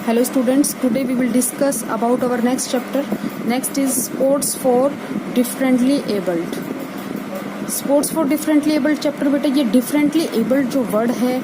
Hello students, today we will discuss about our next chapter. Next is sports for differently abled. Sports for differently abled chapter बेटा ये differently abled जो word है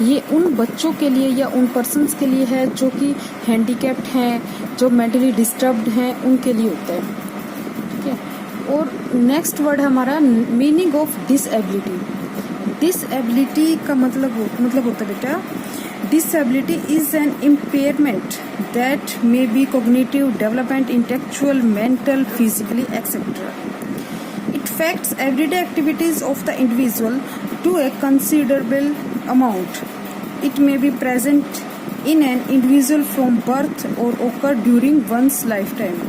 ये उन बच्चों के लिए या उन पर्सन्स के लिए है जो कि handicapped हैं, जो mentally disturbed हैं, उनके लिए होता है. ठीक है. और नेक्स्ट वर्ड है हमारा मीनिंग ऑफ डिसएबिलिटी. डिसएबिलिटी का मतलब होता है बेटा disability is an impairment that may be cognitive, development, intellectual, mental, physically, etc. It affects everyday activities of the individual to a considerable amount. It may be present in an individual from birth or occur during one's lifetime.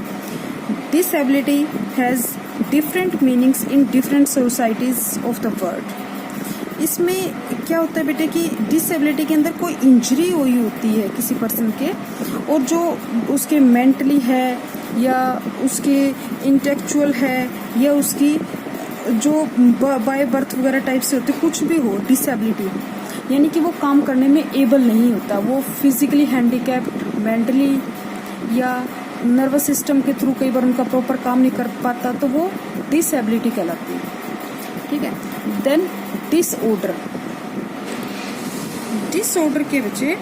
Disability has different meanings in different societies of the world. इसमें क्या होता है बेटे कि disability के अंदर कोई injury हुई होती है किसी पर्सन के और जो उसके मेंटली है या उसके इंटेलेक्चुअल है या उसकी जो बाय बर्थ वगैरह टाइप से होते कुछ भी हो डिसेबिलिटी यानी कि वो काम करने में एबल नहीं होता, वो फिजिकली हैंडीकैप्ड, मेंटली या नर्वस सिस्टम के थ्रू कई बार उनका प्रॉपर काम नहीं कर पाता तो वो डिसेबिलिटी कहलाती है. ठीक है. Then disorder. डिसऑर्डर के बच्चे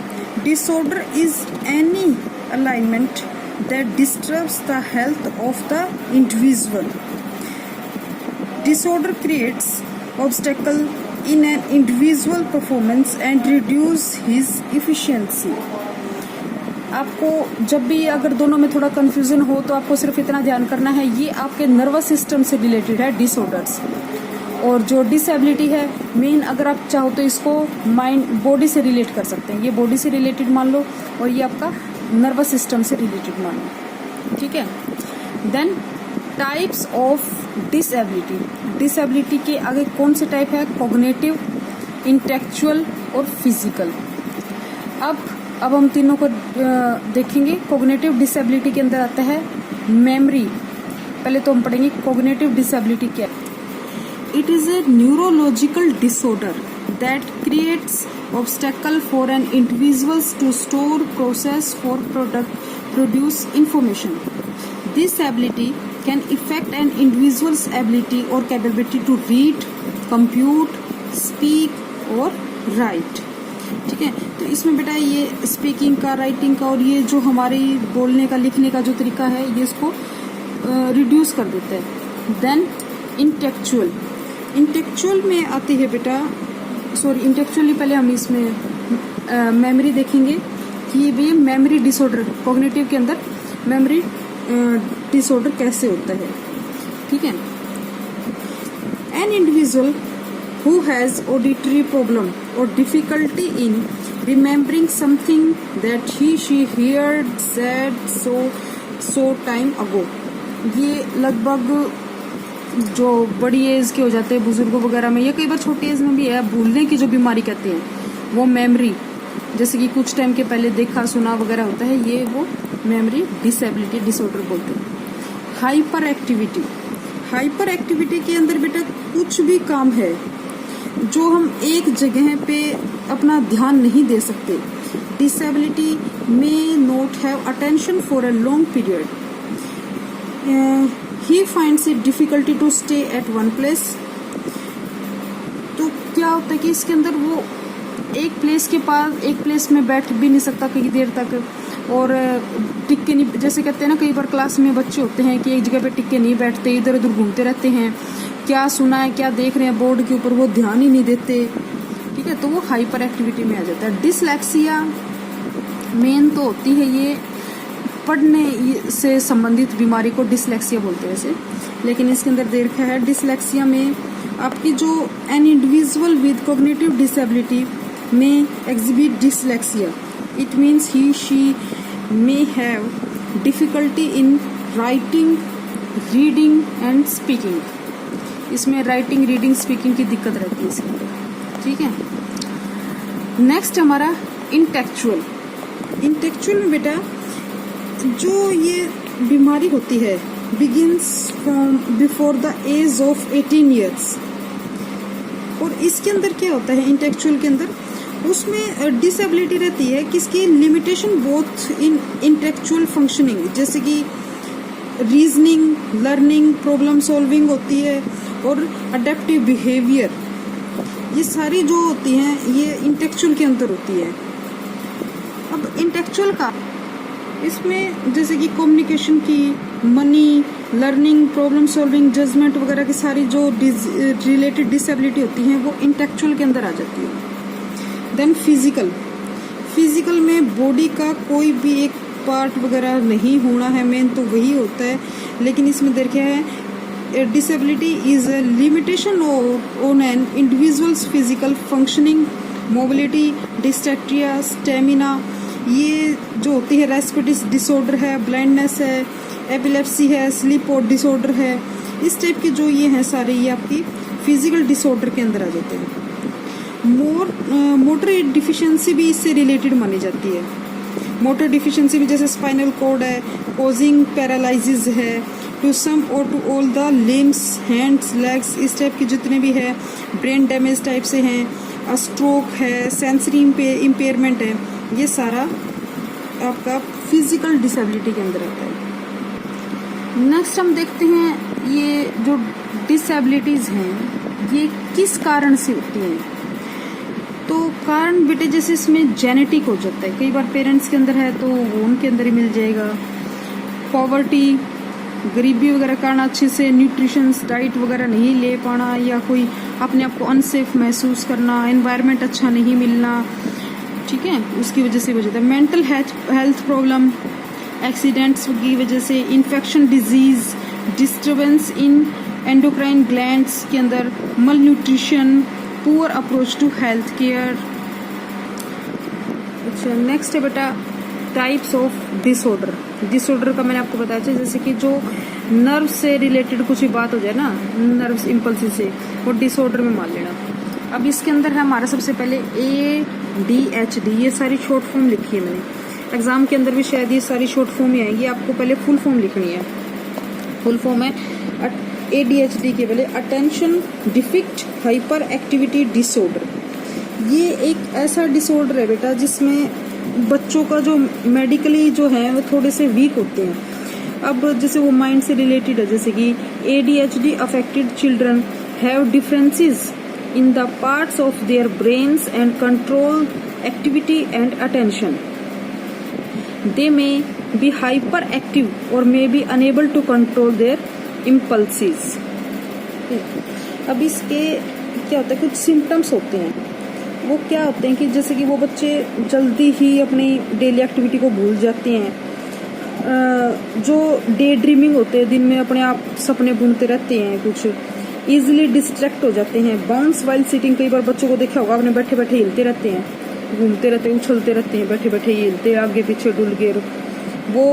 disorder is any alignment that disturbs the health of the individual. Disorder creates obstacle in an individual performance and reduce his efficiency. आपको जब भी अगर दोनों में थोड़ा कंफ्यूजन हो तो आपको सिर्फ इतना ध्यान करना है ये आपके नर्वस सिस्टम से रिलेटेड है डिसऑर्डर्स. और जो डिसेबिलिटी है मेन अगर आप चाहो तो इसको माइंड बॉडी से रिलेट कर सकते हैं. ये बॉडी से रिलेटेड मान लो और ये आपका नर्वस सिस्टम से रिलेटेड मान लो. ठीक है. Then types of disability. Disability के आगे कौन से टाइप है? कॉग्निटिव, इंटेलेक्चुअल और फिजिकल. अब हम तीनों को देखेंगे. कॉग्निटिव डिसेबिलिटी के अंदर आता है मेमोरी. पहले तो हम पढ़ेंगे कॉग्निटिव डिसेबिलिटी क्या है. It is a neurological disorder that creates obstacle for an individual to store, process, or produce information. This ability can affect an individual's ability or capability to read, compute, speak, or write. ठीक है. तो इसमें बेटा ये speaking का, writing का और ये जो हमारी बोलने का, लिखने का जो तरीका है ये इसको रिड्यूस कर देता है. Then intellectual. इंटेलेक्चुअल में आती है बेटा इंटेलेक्चुअली पहले हम इसमें मेमोरी देखेंगे कि ये मेमोरी डिसऑर्डर कॉग्निटिव के अंदर मेमोरी डिसऑर्डर कैसे होता है. ठीक है. An individual who has auditory problem और difficulty in remembering something that he she heard said some time ago. ये लगभग जो बड़ी एज के हो जाते हैं बुजुर्गों वगैरह में या कई बार छोटी एज में भी है भूलने की जो बीमारी कहते हैं वो मेमोरी जैसे कि कुछ टाइम के पहले देखा सुना वगैरह होता है ये वो मेमोरी डिसेबिलिटी डिसऑर्डर बोलते हैं. Hyper activity. हाइपर एक्टिविटी के अंदर बेटा कुछ भी काम है जो हम एक जगह पे अपना ध्यान नहीं दे सकते. डिसेबिलिटी में not have attention for a long period. He finds it difficulty to stay at one place. तो क्या होता है कि इसके अंदर वो एक प्लेस में बैठ भी नहीं सकता कई देर तक और टिक के नहीं, जैसे कहते हैं ना कई बार क्लास में बच्चे होते हैं कि एक जगह पे टिक के नहीं बैठते, इधर उधर घूमते रहते हैं, क्या सुना है क्या देख रहे हैं बोर्ड के ऊपर वो ध्यान ही नहीं देते. ठीक है. तो वो हाइपर एक्टिविटी में आ जाता है. डिसलेक्सिया मेन तो होती है ये पढ़ने से संबंधित बीमारी को डिसलेक्सिया बोलते हैं वैसे, लेकिन इसके अंदर दे रखा है डिसलेक्सिया में आपकी जो an individual with cognitive disability में exhibit dyslexia. It means he she may have difficulty in writing, reading and speaking. इसमें राइटिंग, रीडिंग, स्पीकिंग की दिक्कत रहती है इसके अंदर. ठीक है. नेक्स्ट हमारा इंटेलेक्चुअल. इंटेलेक्चुअल में बेटा जो ये बीमारी होती है begins from before the age of 18 years. और इसके अंदर क्या होता है इंटेलेक्चुअल के अंदर उसमें डिसेबिलिटी रहती है किसकी, limitation both in intellectual functioning, जैसे कि रीजनिंग, लर्निंग, प्रॉब्लम सॉल्विंग होती है, और अडेप्टिव बिहेवियर, ये सारी जो होती हैं ये इंटेलेक्चुअल के अंदर होती है। अब इंटेलेक्चुअल का इसमें जैसे कि कम्युनिकेशन की, money, learning, problem solving, judgement वगैरह की सारी जो रिलेटेड डिसेबिलिटी होती हैं वो इंटेलेक्चुअल के अंदर आ जाती है। देन फिजिकल में बॉडी का कोई भी एक पार्ट वगैरह नहीं होना है, मेन तो वही होता है, लेकिन इसमें देखा है disability is a limitation on an individual's physical functioning, mobility, डिस्ट्रैक्टिया, स्टेमिना, ये जो होती है रेस्पिरेटरी डिसऑर्डर है, ब्लाइंडनेस है, एपिलेप्सी है, स्लीप डिसऑर्डर है, इस टाइप के जो ये हैं सारे ये आपकी फिजिकल डिसऑर्डर के अंदर आ जाते हैं। मोटर डिफिशिएंसी भी इससे रिलेटेड मानी जाती है। मोटर डिफिशिएंसी में जैसे स्पाइनल कॉर्ड है, कॉजिंग पैरालिसिस है, टू सम और to all the limbs, hands, legs, इस टाइप के जितने भी है, ब्रेन डैमेज टाइप से हैं, स्ट्रोक है, सेंसरी इम्पेयरमेंट है, ये सारा आपका फिजिकल डिसेबिलिटी के अंदर आता है। नेक्स्ट हम देखते हैं ये जो डिसेबिलिटीज हैं ये किस कारण से होती हैं। तो कारण बेटे जैसे इसमें जेनेटिक हो जाता है, कई बार पेरेंट्स के अंदर है तो वो उनके अंदर ही मिल जाएगा। पॉवर्टी, गरीबी वगैरह कारण, अच्छे से न्यूट्रिशंस डाइट वगैरह नहीं ले पाना, या कोई अपने आप को अनसेफ महसूस करना, एनवायरनमेंट अच्छा नहीं मिलना, ठीक है, उसकी वजह से हो जाता है। मेंटल हेल्थ प्रॉब्लम, एक्सीडेंट्स की वजह से, infection, disease, disturbance in endocrine glands के अंदर, malnutrition, poor approach to health care. अच्छा, नेक्स्ट है बेटा टाइप्स ऑफ डिसऑर्डर का मैंने आपको बताया था, जैसे कि जो नर्व से रिलेटेड कुछ भी बात हो जाए ना, नर्व्स इम्पल्स से, वो डिसऑर्डर में मान लेना। अब इसके अंदर है हमारा सबसे पहले ADHD, ये सारी शॉर्ट फॉर्म लिखी है मैंने, एग्जाम के अंदर भी शायद ये सारी शॉर्ट फॉर्म ही आएंगी, आपको पहले फुल फॉर्म लिखनी है। फुल फॉर्म है ADHD के पहले attention deficit hyper activity disorder. ये एक ऐसा डिसऑर्डर है बेटा जिसमें बच्चों का जो मेडिकली जो है वो थोड़े से वीक होते हैं। अब जैसे वो माइंड से रिलेटेड है, जैसे कि ADHD affected children have differences in the parts of their brains and control activity and attention. They may be hyperactive or may be unable to control their impulses. अब इसके क्या होता है, कुछ सिम्टम्स होते हैं, वो क्या होते हैं कि जैसे कि वो बच्चे जल्दी ही अपनी डेली एक्टिविटी को भूल जाते हैं, जो डे ड्रीमिंग होते हैं, दिन में अपने आप सपने बुनते रहते हैं, कुछ इजिली डिस्ट्रैक्ट हो जाते हैं, बाउंस वाइल सिटिंग, कई बार बच्चों को देखा होगा आपने, बैठे बैठे हिलते रहते हैं, घूमते रहते हैं, उछलते रहते हैं, बैठे बैठे हिलते, आगे पीछे डुल गए, वो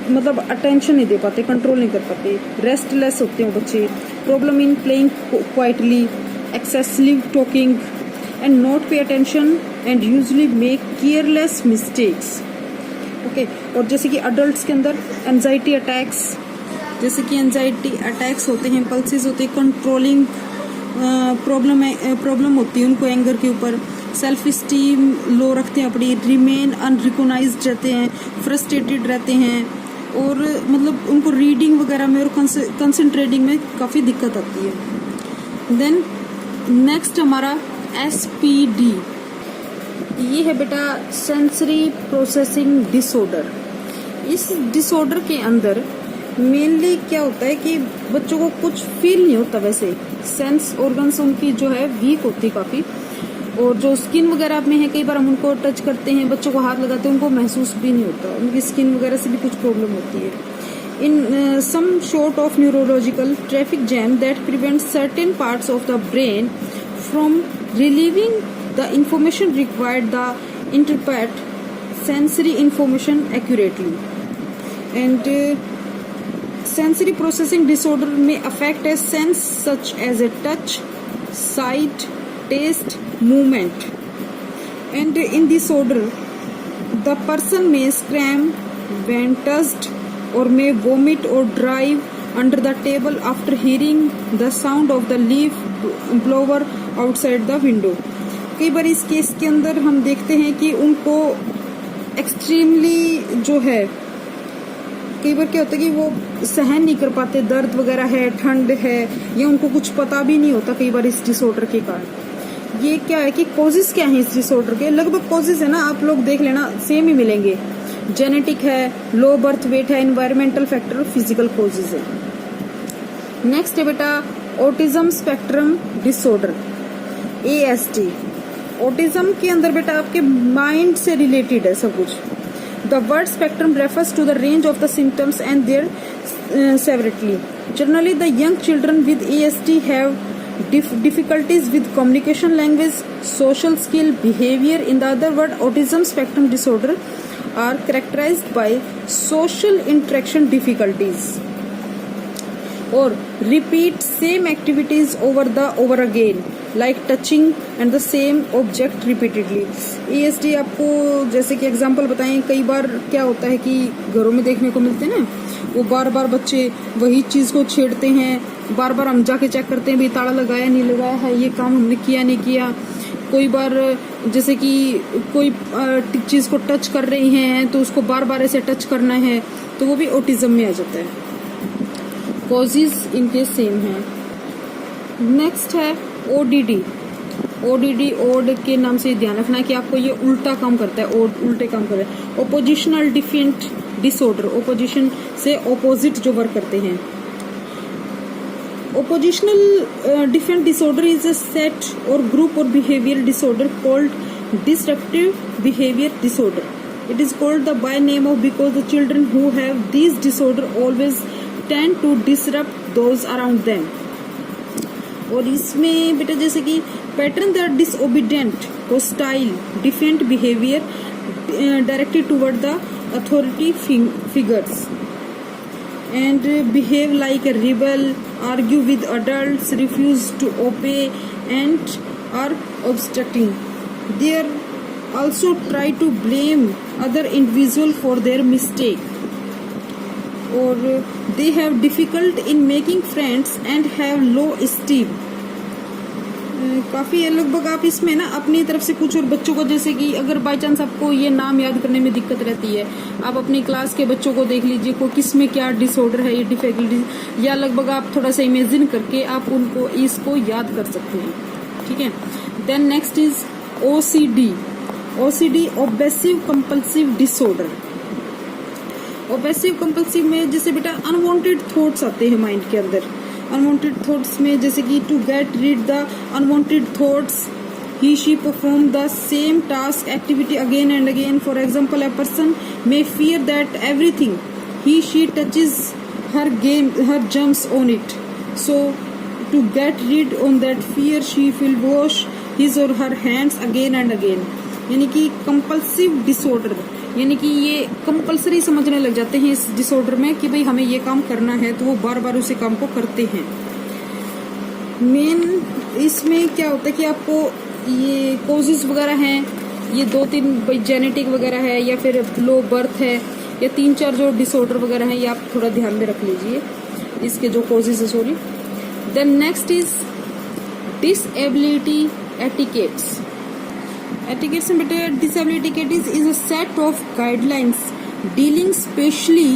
मतलब अटेंशन नहीं दे पाते, कंट्रोल नहीं कर पाते, रेस्टलेस होते हैं बच्चे, problem in playing quietly, excessive talking and not pay attention and usually make careless mistakes. Okay, और जैसे कि अडल्ट्स के अंदर एंजाइटी अटैक्स, जैसे कि एंजाइटी अटैक्स होते हैं, पल्सेस होते हैं, कंट्रोलिंग प्रॉब्लम होती है उनको एंगर के ऊपर, सेल्फ स्टीम लो रखते हैं अपनी, रिमेन अनरिकॉग्नाइज्ड रहते हैं, फ्रस्ट्रेटेड रहते हैं, और मतलब उनको रीडिंग वगैरह में और कंसंट्रेटिंग में काफ़ी दिक्कत आती है। देन नेक्स्ट हमारा SPD, ये है बेटा सेंसरी प्रोसेसिंग डिसऑर्डर। इस डिसऑर्डर के अंदर मेनली क्या होता है कि बच्चों को कुछ फील नहीं होता, वैसे सेंस ऑर्गन्स उनकी जो है वीक होती काफ़ी, और जो स्किन वगैरह में है, कई बार हम उनको टच करते हैं, बच्चों को हाथ लगाते हैं, उनको महसूस भी नहीं होता, उनकी स्किन वगैरह से भी कुछ प्रॉब्लम होती है। In some sort of neurological traffic jam that prevents certain parts of the brain from relieving the information required the interpret sensory information accurately. And sensory processing disorder may affect a sense such as a touch, sight, taste, movement, and in this order the person may scream when touched or may vomit or drive under the table after hearing the sound of the leaf blower outside the window. कई बार इस case के अंदर हम देखते हैं कि उनको extremely जो है, कई बार क्या होता है कि वो सहन नहीं कर पाते, दर्द वगैरह है, ठंड है, या उनको कुछ पता भी नहीं होता कई बार इस डिसऑर्डर के कारण। ये क्या है कि कॉजेज क्या है इस डिसऑर्डर के, लगभग कॉजेज है ना, आप लोग देख लेना सेम ही मिलेंगे। जेनेटिक है, लो बर्थ वेट है, एनवायरमेंटल फैक्टर, फिजिकल कॉजेज है। नेक्स्ट है बेटा autism spectrum disorder, ASD। Autism के अंदर बेटा आपके माइंड से रिलेटेड है सब कुछ। The word spectrum refers to the range of the symptoms and their severity. Generally, the young children with ASD have difficulties with communication, language, social skill, behavior. In the other word, autism spectrum disorder are characterized by social interaction difficulties or repeat same activities over again, like touching and the same object repeatedly. ASD आपको जैसे कि example बताएं, कई बार क्या होता है कि घरों में देखने को मिलते हैं ना, वो बार बार बच्चे वही चीज को छेड़ते हैं, बार बार हम जाके चेक करते हैं भाई ताला लगाया नहीं लगाया है, ये काम हमने किया नहीं किया। कोई बार जैसे कि कोई चीज को टच कर रहे हैं तो उसको बार बार ऐसे टच करना है, तो वो भी ऑटिज्म में आ जाता है। कॉजेज इनके सेम है। नेक्स्ट है ODD। ओड के नाम से ध्यान रखना है कि आपको ये उल्टा काम करता है, उल्टे काम कर रहा है। ओपोजिशनल डिफेंट डिसऑर्डर, ओपोजिशन से ऑपोजिट जो वर्क करते हैं। Oppositional different disorder is a set or group or behavior disorder called disruptive behavior disorder. It is called the by name of because the children who have these disorder always tend to disrupt those around them. और इसमें बेटा जैसे कि pattern the disobedient, hostile, defect behaviour directed toward the authority figures and behave like a rebel, argue with adults, refuse to obey and are obstructing. They also try to blame other individual for their mistake. Or they have difficult in making friends and have low esteem. काफी है लगभग। आप इसमें ना अपनी तरफ से कुछ और बच्चों को, जैसे कि अगर बाय चांस आपको ये नाम याद करने में दिक्कत रहती है, आप अपनी क्लास के बच्चों को देख लीजिए को किस में क्या डिसऑर्डर है, ये डिफिकल्टी, या लगभग आप थोड़ा सा इमेजिन करके आप उनको इसको याद कर सकते हैं। ठीक है। Then next is OCD, obsessive compulsive disorder. Obsessive compulsive में जैसे बेटा अनवांटेड थॉट्स आते हैं माइंड के अंदर। अनवांटेड थॉट्स में जैसे कि to get rid the unwanted thoughts, he she perform the same task activity again and again. For example, a person may fear that everything he she touches her jumps on it. So to get rid on that fear, she will wash his or her hands again and again. यानी कि compulsive disorder, यानी कि ये compulsory समझने लग जाते हैं इस डिसऑर्डर में कि भाई हमें ये काम करना है, तो वो बार बार उसी काम को करते हैं। मेन इसमें क्या होता है कि आपको ये कॉजेज वगैरह हैं, ये 2-3 भाई जेनेटिक वगैरह है या फिर लो बर्थ है, या 3-4 जो डिसऑर्डर वगैरह हैं, ये आप थोड़ा ध्यान में रख लीजिए इसके जो कॉजेज है। Sorry. Then next is disability etiquettes. Etiquettes में बेटे disability etiquette is a set of guidelines dealing specially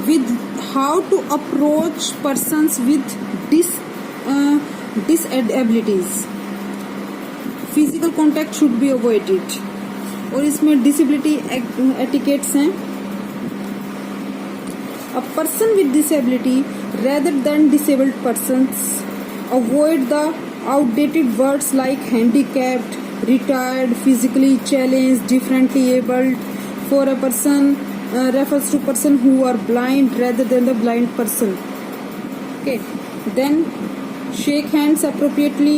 with how to approach persons with disabilities. Physical contact should be avoided. और इसमें disability etiquettes हैं। A person with disability rather than disabled persons avoid the outdated words like handicapped, retired, physically challenged, differently abled. For a person refers to person who are blind rather than the blind person. Okay. Then shake hands appropriately.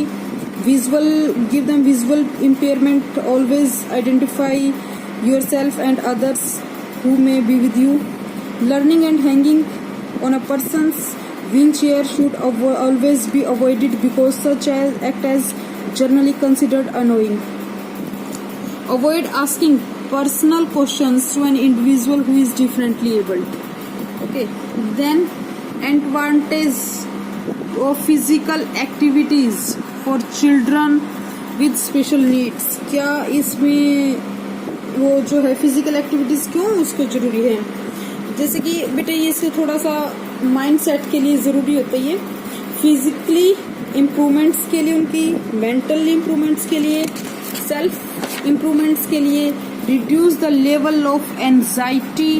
Give them visual impairment. Always identify yourself and others who may be with you. Learning and hanging on a person's wheelchair should always be avoided because such act as generally considered annoying. Avoid asking personal questions to an individual who is differently abled. Okay. Then advantage of physical activities for children with special needs, क्या इसमें वो जो है physical activities क्यों उसको जरूरी है? जैसे कि बेटा ये इससे थोड़ा सा माइंड सेट के लिए जरूरी होता है, ये फिजिकली इम्प्रूवमेंट्स के लिए, उनकी मेंटल इम्प्रूवमेंट्स के लिए, सेल्फ इम्प्रूवमेंट्स के लिए, reduce the level of anxiety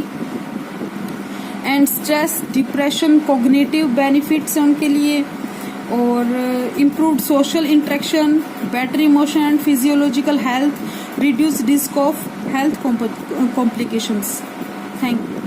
and stress, depression, cognitive benefits हैं उनके लिए, और improved social interaction, better emotion, physiological health, reduce risk of health complications. Thank you.